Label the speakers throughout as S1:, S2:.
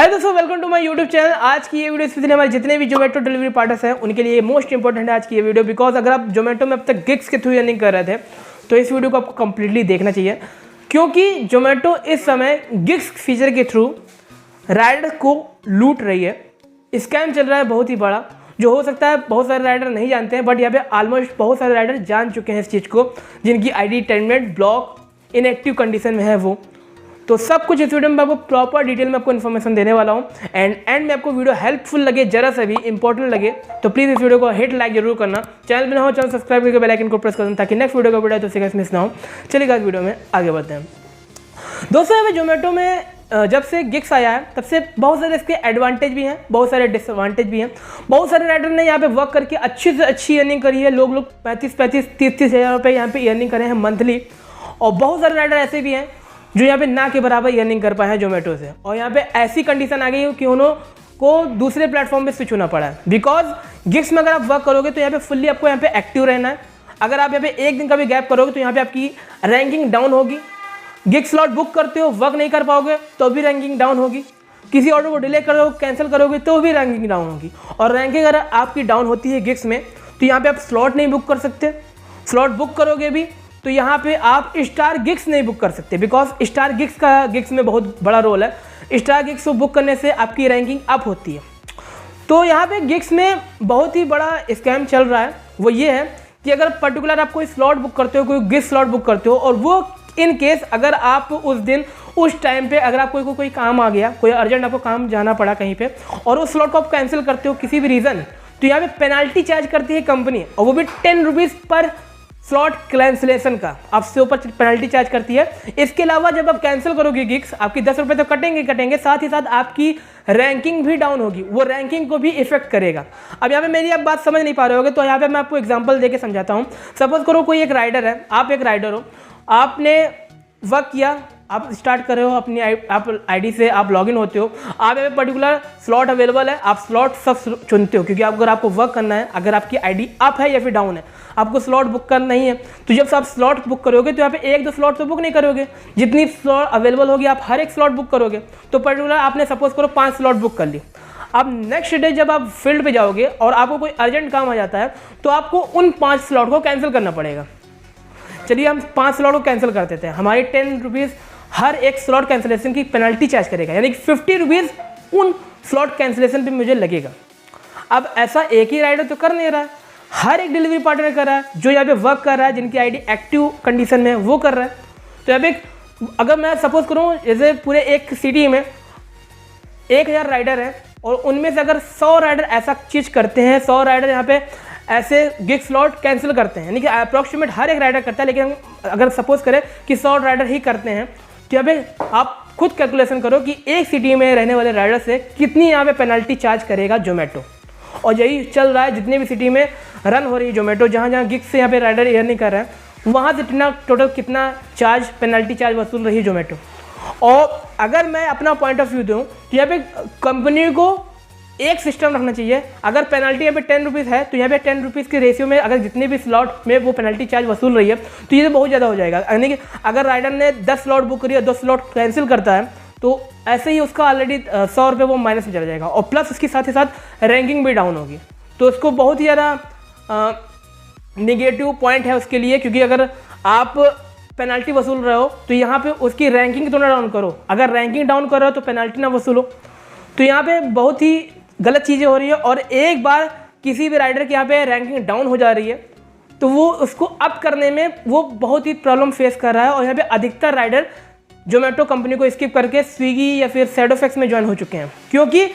S1: है दोस्तों, welcome to my YouTube channel. आज की ये वीडियो स्पेशली हमारे जितने भी जोमेटो डिलीवरी पार्टनर्स हैं उनके लिए मोस्ट इंपॉर्टेंट है आज की ये वीडियो। बिकॉज अगर आप जोमेटो में अब तक गिग्स के थ्रू अर्निंग कर रहे थे तो इस वीडियो को आपको कंप्लीटली देखना चाहिए, क्योंकि जोमेटो इस समय गिग्स फीचर के थ्रू राइडर को लूट रही है। स्कैम चल रहा है बहुत ही बड़ा, जो हो सकता है बहुत सारे राइडर नहीं जानते हैं, बट यहाँ पे ऑलमोस्ट बहुत सारे राइडर जान चुके हैं इस चीज़ को, जिनकी आईडी टेनमेंट ब्लॉक इनएक्टिव कंडीशन में है वो। तो सब कुछ इस वीडियो में आपको प्रॉपर डिटेल में आपको इन्फॉर्मेशन देने वाला हूँ। एंड में आपको वीडियो हेल्पफुल लगे, जरा सा भी इंपॉर्टेंट लगे तो प्लीज़ इस वीडियो को हिट लाइक जरूर करना। चैनल में ना हो चैनल सब्सक्राइब करके बेल आइकन को प्रेस कर दें ताकि नेक्स्ट वीडियो का वीडियो तो उससे मिस ना हो। चलिए इस वीडियो में आगे बढ़ते हैं। दोस्तों यहाँ पे जोमेटो में जब से गिग्स आया है तब से बहुत सारे इसके एडवांटेज भी हैं, बहुत सारे डिसएडवांटेज भी हैं। बहुत सारे राइडर ने यहाँ पे वर्क करके अच्छी से अच्छी अर्निंग करी है। लोग 35-30 हज़ार रुपये यहाँ पे अर्निंग करे हैं मंथली। और बहुत सारे राइडर ऐसे भी हैं जो यहाँ पे ना के बराबर अर्निंग कर पाए हैं जोमेटो से। और यहाँ पे ऐसी कंडीशन आ गई है कि उनको दूसरे प्लेटफॉर्म पे स्विच होना पड़ा है। बिकॉज गिग्स में अगर आप वर्क करोगे तो यहाँ पे फुल्ली आपको यहाँ पे एक्टिव रहना है। अगर आप यहाँ पे एक दिन का भी गैप करोगे तो यहाँ पे आपकी रैंकिंग डाउन होगी। गिग स्लॉट बुक करते हो, वर्क नहीं कर पाओगे तो भी रैंकिंग डाउन होगी। किसी ऑर्डर को डिले करोगे, कैंसिल करोगे तो भी रैंकिंग डाउन होगी। और रैंकिंग अगर आपकी डाउन होती है गिग्स में तो यहाँ पे आप स्लॉट नहीं बुक कर सकते। स्लॉट बुक करोगे भी तो यहाँ पे आप स्टार गिग्स नहीं बुक कर सकते, बिकॉज स्टार गिग्स में बहुत बड़ा रोल है। स्टार गिग्स को बुक करने से आपकी रैंकिंग अप होती है। तो यहाँ पे गिग्स में बहुत ही बड़ा स्कैम चल रहा है। वो ये है कि अगर पर्टिकुलर आप कोई स्लॉट बुक करते हो, कोई गिग स्लॉट बुक करते हो, और वो इन केस अगर आप उस दिन उस टाइम पे अगर आपको कोई काम आ गया, कोई अर्जेंट आपको काम जाना पड़ा कहीं पे, और उस स्लॉट को आप कैंसिल करते हो किसी भी रीज़न, तो यहाँ पे पेनल्टी चार्ज करती है कंपनी, और वो भी 10 रुपीज़ पर स्लॉट कैंसिलेशन का आपसे ऊपर पेनल्टी चार्ज करती है। इसके अलावा जब आप कैंसिल करोगे गिग्स, आपकी 10 रुपये तो कटेंगे, साथ ही साथ आपकी रैंकिंग भी डाउन होगी। वो रैंकिंग को भी इफेक्ट करेगा। अब यहाँ पे मेरी आप बात समझ नहीं पा रहे होगे तो यहाँ पे मैं आपको एग्जांपल देके समझाता हूँ। सपोज करो कोई एक राइडर है, आप एक राइडर हो, आपने वर्क किया, आप स्टार्ट कर रहे हो अपनी आप आईडी से, आप लॉगिन होते हो, आप यहाँ पे पर्टिकुलर स्लॉट अवेलेबल है, आप स्लॉट सब चुनते हो, क्योंकि अगर आपको वर्क करना है, अगर आपकी आईडी अप है या फिर डाउन है, आपको स्लॉट बुक करना नहीं है, तो जब आप स्लॉट बुक करोगे तो यहाँ पे एक दो स्लॉट तो बुक नहीं करोगे, जितनी स्लॉट अवेलेबल होगी आप हर एक स्लॉट बुक करोगे। तो पर्टिकुलर आपने सपोज करो 5 स्लॉट बुक कर ली। अब नेक्स्ट डे जब आप फील्ड पे जाओगे और आपको कोई अर्जेंट काम आ जाता है तो आपको उन 5 स्लॉट को कैंसिल करना पड़ेगा। चलिए हम 5 स्लॉट को कैंसिल कर देते हैं। हमारी 10 रुपीज़ हर एक स्लॉट कैंसिलेशन की पेनल्टी चार्ज करेगा, यानी कि 50 रुपीज़ उन स्लॉट कैंसिलेशन पे मुझे लगेगा। अब ऐसा एक ही राइडर तो कर नहीं रहा है, हर एक डिलीवरी पार्टनर कर रहा है, जो यहाँ पे वर्क कर रहा है, जिनकी आईडी एक्टिव कंडीशन में है वो कर रहा है। तो यहाँ पे अगर मैं सपोज करूँ जैसे पूरे एक सिटी में 1000 राइडर हैं और उनमें से अगर 100 राइडर ऐसा चीज़ करते हैं, 100 राइडर यहाँ पे ऐसे गिग स्लॉट कैंसिल करते हैं, यानी कि अप्रॉक्सीमेट हर एक राइडर करता है, लेकिन अगर सपोज करें कि 100 राइडर ही करते हैं तो यहाँ पे आप खुद कैलकुलेशन करो कि एक सिटी में रहने वाले राइडर से कितनी यहाँ पे पेनल्टी चार्ज करेगा जोमेटो। और यही चल रहा है जितनी भी सिटी में रन हो रही है जोमेटो, जहाँ जहाँ गिग से यहाँ पे राइडर अर्निंग कर रहे हैं, वहाँ से टोटल कितना चार्ज पेनल्टी चार्ज वसूल रही है जोमेटो। और अगर मैं अपना पॉइंट ऑफ व्यू दूँ तो यहाँ पे कंपनी को एक सिस्टम रखना चाहिए। अगर पेनल्टी यहाँ पे 10 रुपीज़ है तो यहाँ पे 10 रुपीज़ के रेशियो में अगर जितने भी स्लॉट में वो पेनल्टी चार्ज वसूल रही है तो ये तो बहुत ज़्यादा हो जाएगा। यानी कि अगर राइडर ने 10 स्लॉट बुक करी है, 2 स्लॉट कैंसिल करता है, तो ऐसे ही उसका ऑलरेडी 100 रुपये वो माइनस में चला जाएगा, और प्लस उसके साथ ही साथ रैंकिंग भी डाउन होगी। तो उसको बहुत ही ज़्यादा निगेटिव पॉइंट है उसके लिए, क्योंकि अगर आप पेनल्टी वसूल रहे हो तो यहाँ पे उसकी रैंकिंग तो ना डाउन करो, अगर रैंकिंग डाउन कर रहे हो तो पेनल्टी ना वसूलो। तो यहाँ पे बहुत ही गलत चीज़ें हो रही है। और एक बार किसी भी राइडर की यहाँ पे रैंकिंग डाउन हो जा रही है तो वो उसको अप करने में वो बहुत ही प्रॉब्लम फेस कर रहा है। और यहाँ पे अधिकतर राइडर जोमेटो कंपनी को स्किप करके स्विगी या फिर शैडोफैक्स में ज्वाइन हो चुके हैं, क्योंकि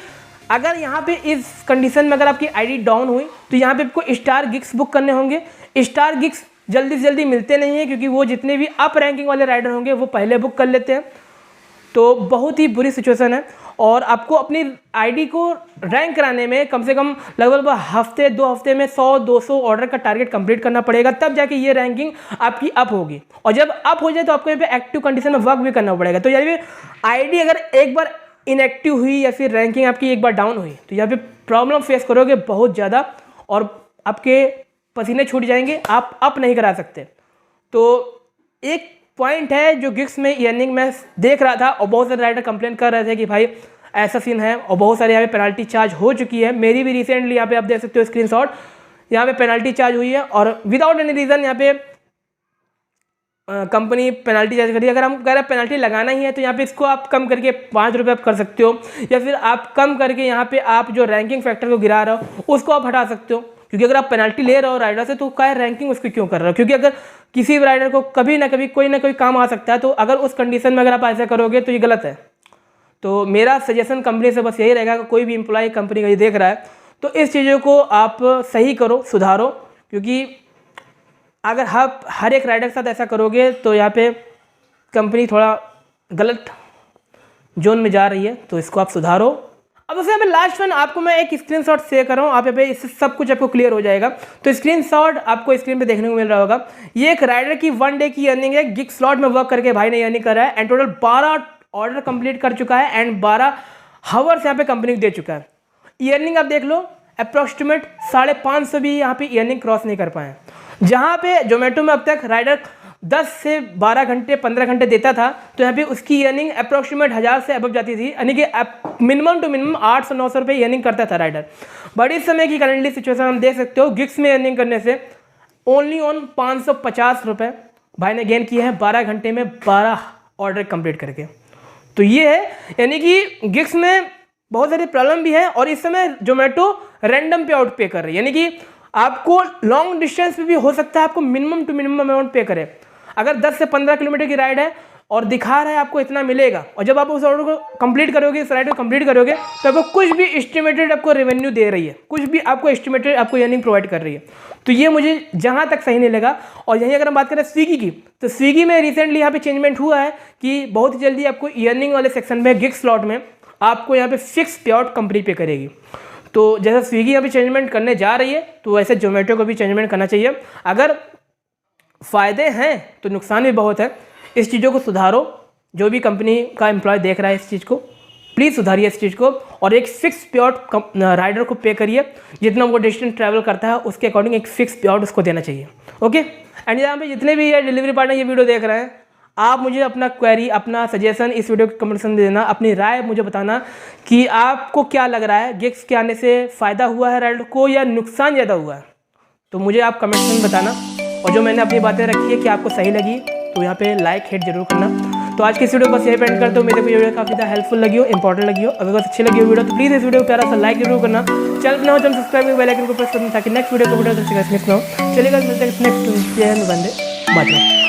S1: अगर यहाँ पे इस कंडीशन में अगर आपकी आईडी डाउन हुई तो यहाँ पे आपको स्टार गिग्स बुक करने होंगे। स्टार गिग्स जल्दी से जल्दी मिलते नहीं हैं, क्योंकि वो जितने भी अप रैंकिंग वाले राइडर होंगे वो पहले बुक कर लेते हैं। तो बहुत ही बुरी सिचुएशन है। और आपको अपनी आईडी को रैंक कराने में कम से कम लगभग हफ्ते 2 हफ्ते में 100-200 ऑर्डर का टारगेट कंप्लीट करना पड़ेगा, तब जाके ये रैंकिंग आपकी अप होगी। और जब अप हो जाए तो आपको यहाँ पे एक्टिव कंडीशन में वर्क भी करना पड़ेगा। तो यानी आईडी अगर एक बार इनएक्टिव हुई या फिर रैंकिंग आपकी एक बार डाउन हुई तो यहाँ पे प्रॉब्लम फेस करोगे बहुत ज़्यादा, और आपके पसीने छूट जाएंगे, आप अप नहीं करा सकते। तो एक पॉइंट है जो गिग्स में अर्निंग में देख रहा था और बहुत सारे राइडर कंप्लेन कर रहे थे कि भाई ऐसा सीन है। और बहुत सारे यहाँ पे पेनल्टी चार्ज हो चुकी है, मेरी भी रिसेंटली यहाँ पे आप देख सकते हो स्क्रीनशॉट, यहाँ पे पेनल्टी चार्ज हुई है और विदाउट एनी रीज़न यहाँ पे कंपनी पेनल्टी चार्ज करिए। अगर हम कह रहे हैं पेनल्टी लगाना ही है तो यहाँ पे इसको आप कम करके 5 रुपये आप कर सकते हो, या फिर आप कम करके यहाँ पे आप जो रैंकिंग फैक्टर को गिरा रहे हो उसको आप हटा सकते हो। क्योंकि अगर आप पेनल्टी ले रहे हो राइडर से तो क्या रैंकिंग उसकी क्यों कर रहे हो? क्योंकि अगर किसी राइडर को कभी ना कभी कोई ना कोई काम आ सकता है, तो अगर उस कंडीशन में अगर आप ऐसा करोगे तो ये गलत है। तो मेरा सजेशन कंपनी से बस यही रहेगा कि कोई भी एम्प्लॉय कंपनी का ये देख रहा है तो इस चीज़ों को आप सही करो, सुधारो। क्योंकि अगर आप हर एक राइडर के साथ ऐसा करोगे तो यहाँ पे कंपनी थोड़ा गलत जोन में जा रही है, तो इसको आप सुधारो। अब उससे यहाँ पे लास्ट वन आपको मैं एक स्क्रीनशॉट शेयर कर रहा हूँ, आप यहाँ पे इससे सब कुछ आपको क्लियर हो जाएगा। तो स्क्रीनशॉट आपको स्क्रीन पे देखने को मिल रहा होगा। ये एक राइडर की 1 डे की अर्निंग है, गिग स्लॉट में वर्क करके भाई ने अर्निंग कर रहा है एंड टोटल 12 ऑर्डर कंप्लीट कर चुका है एंड 12 हावर्स यहाँ पे कंपनी को दे चुका है। अर्निंग आप देख लो अप्रॉक्सीमेट 550 भी यहाँ पे अर्निंग क्रॉस नहीं कर पाए। जहाँ पे जोमेटो में अब तक राइडर 10 से 12 घंटे 15 घंटे देता था, तो यहाँ पे उसकी अर्निंग अप्रॉक्सीमेट 1000 से अबव जाती थी, यानी कि मिनिमम टू मिनिमम 800-900 रुपये अर्निंग करता था राइडर। बट इस समय की करंटली सिचुएशन हम देख सकते हो, गिग्स में अर्निंग करने से ओनली ऑन 550 रुपये भाई ने गेन किए हैं 12 घंटे में 12 ऑर्डर कंप्लीट करके। तो ये है, यानी कि गिग्स में बहुत सारी प्रॉब्लम भी है और इस समय जोमेटो रैंडम पे आउट पे कर रही है, यानी कि आपको लॉन्ग डिस्टेंस पे भी हो सकता है आपको मिनिमम टू मिनिमम अमाउंट पे करे। अगर 10 से 15 किलोमीटर की राइड है और दिखा रहा है आपको इतना मिलेगा, और जब आप उस ऑर्डर को कंप्लीट करोगे, इस राइड को कंप्लीट करोगे, तो आपको कुछ भी एस्टिमेटेड आपको रेवेन्यू दे रही है, कुछ भी आपको एस्टिमेटेड आपको अर्निंग प्रोवाइड कर रही है। तो ये मुझे जहाँ तक सही नहीं लगा। और यहीं अगर हम बात करें स्विगी की, तो स्विगी में रिसेंटली यहाँ पे चेंजमेंट हुआ है कि बहुत ही जल्दी आपको अर्निंग वाले सेक्शन में गिग स्लॉट में आपको यहाँ पे फिक्स पे आउट कंपनी पे करेगी। तो जैसा स्विगी अभी चेंजमेंट करने जा रही है, तो वैसे जोमेटो को भी चेंजमेंट करना चाहिए। अगर फ़ायदे हैं तो नुकसान भी बहुत है। इस चीज़ों को सुधारो, जो भी कंपनी का एम्प्लॉय देख रहा है इस चीज़ को प्लीज़ सुधारिए इस चीज़ को, और एक फिक्स पे आउट राइडर को पे करिए। जितना वो डिस्टेंस ट्रैवल करता है उसके अकॉर्डिंग एक फिक्स पे आउट उसको देना चाहिए। ओके, एंड यहाँ पे जितने भी डिलीवरी पार्टनर ये वीडियो देख रहे हैं, आप मुझे अपना क्वेरी, अपना सजेशन इस वीडियो के कमेंट सेक्शन में देना, अपनी राय मुझे बताना कि आपको क्या लग रहा है, गिग्स के आने से फ़ायदा हुआ है राइडर को या नुकसान ज़्यादा हुआ है। तो मुझे आप कमेंट में बताना, और जो मैंने अपनी बातें रखी है कि आपको सही लगी तो यहाँ पे लाइक हिट जरूर करना। तो आज की इस वीडियो को बस यही पेंट करते हो। मेरे को ये वीडियो काफ़ी ज़्यादा हेल्पफुल लगी हो, इंपॉर्टेंट लगी हो। अगर बस अच्छी लगी हो वीडियो तो प्लीज़ इस वीडियो को प्यारा सा लाइक जरूर करना। चैनल बनाओ, चैनल सब्सक्राइब, बेल आइकन को प्रेस करना ताकि नेक्स्ट वीडियो को वीडियो मिस ना हो। चलिएगा, मिलते हैं नेक्स्ट वंदे मातरम।